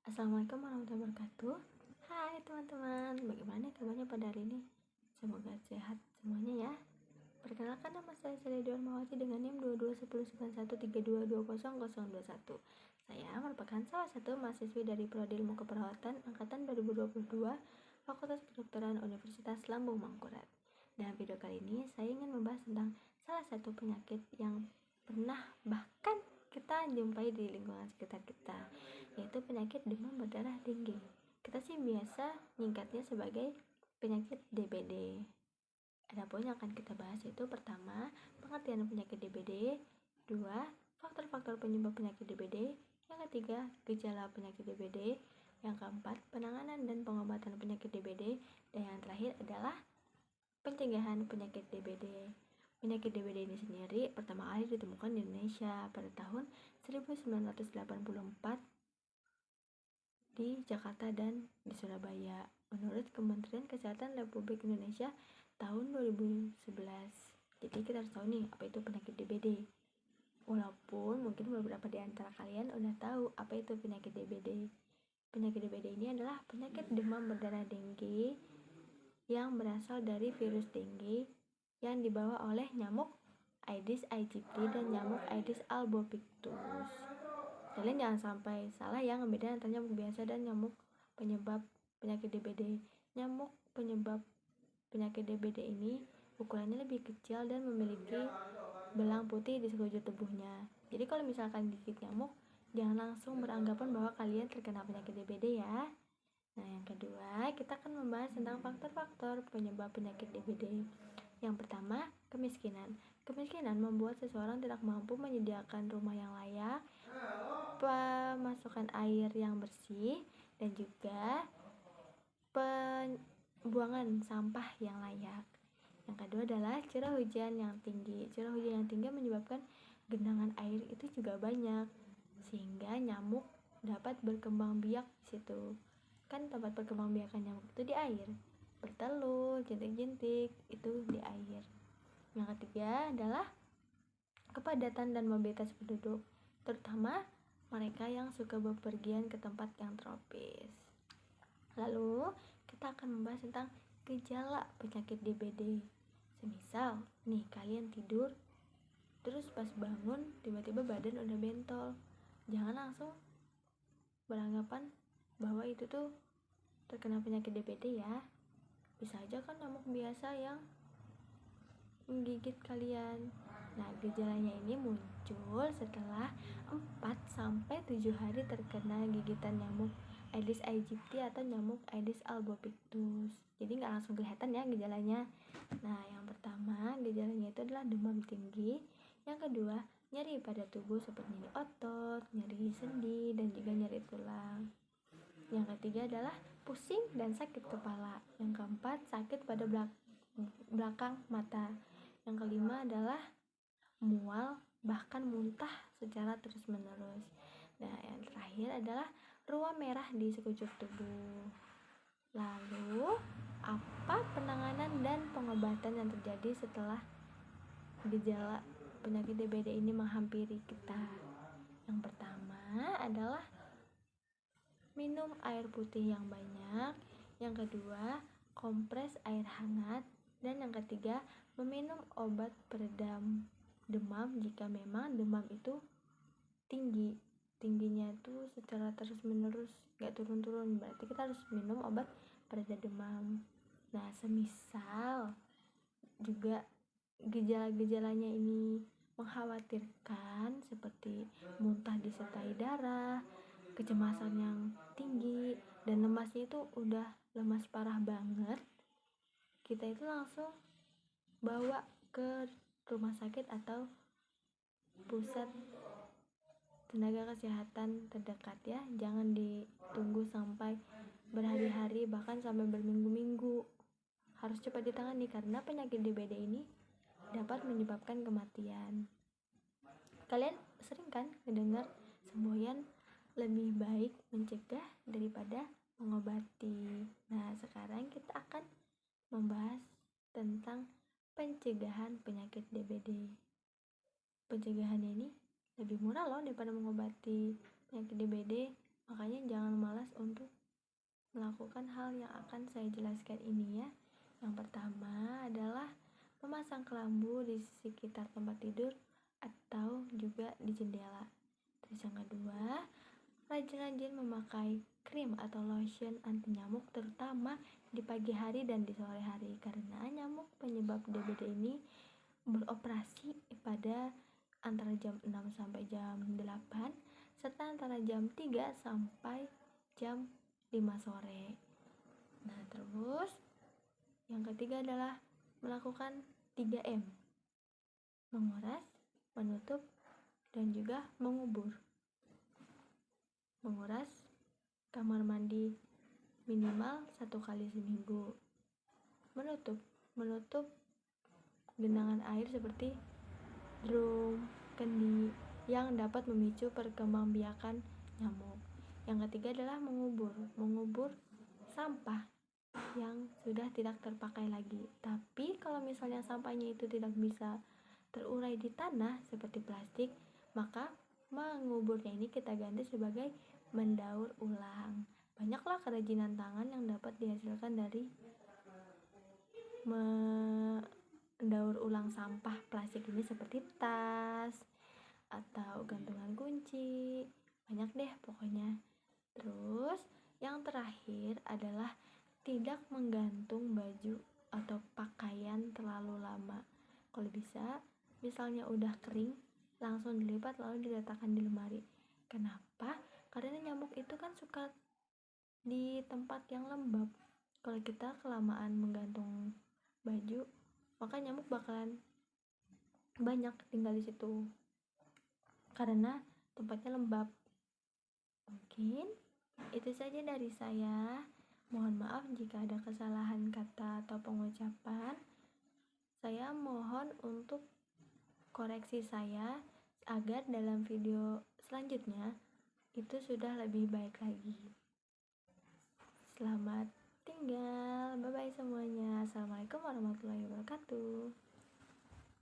Assalamualaikum warahmatullahi wabarakatuh. Hai teman-teman, bagaimana kabarnya pada hari ini? Semoga sehat semuanya ya. Perkenalkan, nama saya Selidia Mawati dengan NIM 22109132200021. Saya merupakan salah satu mahasiswi dari Prodi Ilmu Keperawatan angkatan 2022 Fakultas Kedokteran Universitas Lambung Mangkurat. Dalam video kali ini saya ingin membahas tentang salah satu penyakit yang pernah bahkan kita jumpai di lingkungan sekitar kita, yaitu penyakit demam berdarah dengue. Kita sih biasa nyingkatnya sebagai penyakit DBD. Adapun yang akan kita bahas itu pertama, pengertian penyakit DBD, dua, faktor-faktor penyebab penyakit DBD, yang ketiga, gejala penyakit DBD, yang keempat, penanganan dan pengobatan penyakit DBD, dan yang terakhir adalah pencegahan penyakit DBD. Penyakit DBD ini sendiri pertama kali ditemukan di Indonesia pada tahun 1984 di Jakarta dan di Surabaya menurut Kementerian Kesehatan Republik Indonesia tahun 2011. Jadi kita harus tahu nih apa itu penyakit DBD. Walaupun mungkin beberapa di antara kalian udah tahu apa itu penyakit DBD. Penyakit DBD ini adalah penyakit demam berdarah dengue yang berasal dari virus dengue yang dibawa oleh nyamuk Aedes aegypti dan nyamuk Aedes albopictus. Kalian jangan sampai salah ya ngebedain antara nyamuk biasa dan nyamuk penyebab penyakit DBD. Nyamuk penyebab penyakit DBD ini ukurannya lebih kecil dan memiliki belang putih di sekujur tubuhnya. Jadi kalau misalkan gigit nyamuk, jangan langsung beranggapan bahwa kalian terkena penyakit DBD ya. Nah, yang kedua, kita akan membahas tentang faktor-faktor penyebab penyakit DBD. Yang pertama, kemiskinan. Kemiskinan membuat seseorang tidak mampu menyediakan rumah yang layak, pemasukan air yang bersih, dan juga pembuangan sampah yang layak. Yang kedua adalah curah hujan yang tinggi. Curah hujan yang tinggi menyebabkan genangan air itu juga banyak, sehingga nyamuk dapat berkembang biak di situ. Kan tempat perkembangbiakan nyamuk itu di air, bertelur, jentik-jentik itu di air. Yang ketiga adalah kepadatan dan mobilitas penduduk, terutama mereka yang suka bepergian ke tempat yang tropis. Lalu kita akan membahas tentang gejala penyakit DBD. Semisal nih kalian tidur terus pas bangun tiba-tiba badan udah bentol, jangan langsung beranggapan bahwa itu tuh terkena penyakit DBD ya. Bisa aja kan nyamuk biasa yang menggigit kalian. Nah, gejalanya ini muncul setelah 4-7 hari terkena gigitan nyamuk Aedes aegypti atau nyamuk Aedes albopictus. Jadi nggak langsung kelihatan ya gejalanya. Nah, yang pertama gejalanya itu adalah demam tinggi. Yang kedua, nyeri pada tubuh seperti nyeri otot, nyeri sendi, dan juga nyeri tulang. Yang ketiga adalah pusing dan sakit kepala. Yang keempat, sakit pada belakang mata. Yang kelima adalah mual bahkan muntah secara terus-menerus. Nah, yang terakhir adalah ruam merah di sekujur tubuh. Lalu, apa penanganan dan pengobatan yang terjadi setelah gejala penyakit DBD ini menghampiri kita? Yang pertama adalah minum air putih yang banyak. Yang kedua, kompres air hangat. Dan yang ketiga, meminum obat peredam demam jika memang demam itu tingginya itu secara terus menerus, gak turun-turun, berarti kita harus minum obat peredam demam. Nah, semisal juga gejala-gejalanya ini mengkhawatirkan seperti muntah disertai darah, kecemasan yang tinggi, dan lemasnya itu udah lemas parah banget, kita itu langsung bawa ke rumah sakit atau pusat tenaga kesehatan terdekat ya. Jangan ditunggu sampai berhari-hari bahkan sampai berminggu-minggu. Harus cepat ditangani karena penyakit DBD ini dapat menyebabkan kematian. Kalian sering kan mendengar semboyan lebih baik mencegah daripada mengobati. Nah, sekarang kita akan membahas tentang pencegahan penyakit DBD. Pencegahannya ini lebih murah loh daripada mengobati penyakit DBD. Makanya jangan malas untuk melakukan hal yang akan saya jelaskan ini ya. Yang pertama adalah memasang kelambu di sekitar tempat tidur atau juga di jendela. Terus yang kedua, rajin-rajin memakai krim atau lotion anti nyamuk terutama di pagi hari dan di sore hari, karena nyamuk penyebab DBD ini beroperasi pada antara jam 6 sampai jam 8 serta antara jam 3 sampai jam 5 sore. Nah, terus yang ketiga adalah melakukan 3M. Menguras, menutup, dan juga mengubur. Menguras kamar mandi minimal 1 kali seminggu. Menutup genangan air seperti drum, kendi yang dapat memicu perkembangbiakan nyamuk. Yang ketiga adalah mengubur sampah yang sudah tidak terpakai lagi. Tapi kalau misalnya sampahnya itu tidak bisa terurai di tanah seperti plastik, maka menguburnya ini kita ganti sebagai mendaur ulang. Banyaklah kerajinan tangan yang dapat dihasilkan dari mendaur ulang sampah plastik ini seperti tas atau gantungan kunci. Banyak deh pokoknya. Terus yang terakhir adalah tidak menggantung baju atau pakaian terlalu lama. Kalau bisa, misalnya udah kering, langsung dilipat lalu diletakkan di lemari. Kenapa? Karena nyamuk itu kan suka di tempat yang lembab. Kalau kita kelamaan menggantung baju, maka nyamuk bakalan banyak tinggal di situ karena tempatnya lembab. Mungkin itu saja dari saya. Mohon maaf jika ada kesalahan kata atau pengucapan. Saya mohon untuk koreksi saya agar dalam video selanjutnya itu sudah lebih baik lagi. Selamat tinggal. Bye bye semuanya. Assalamualaikum warahmatullahi wabarakatuh.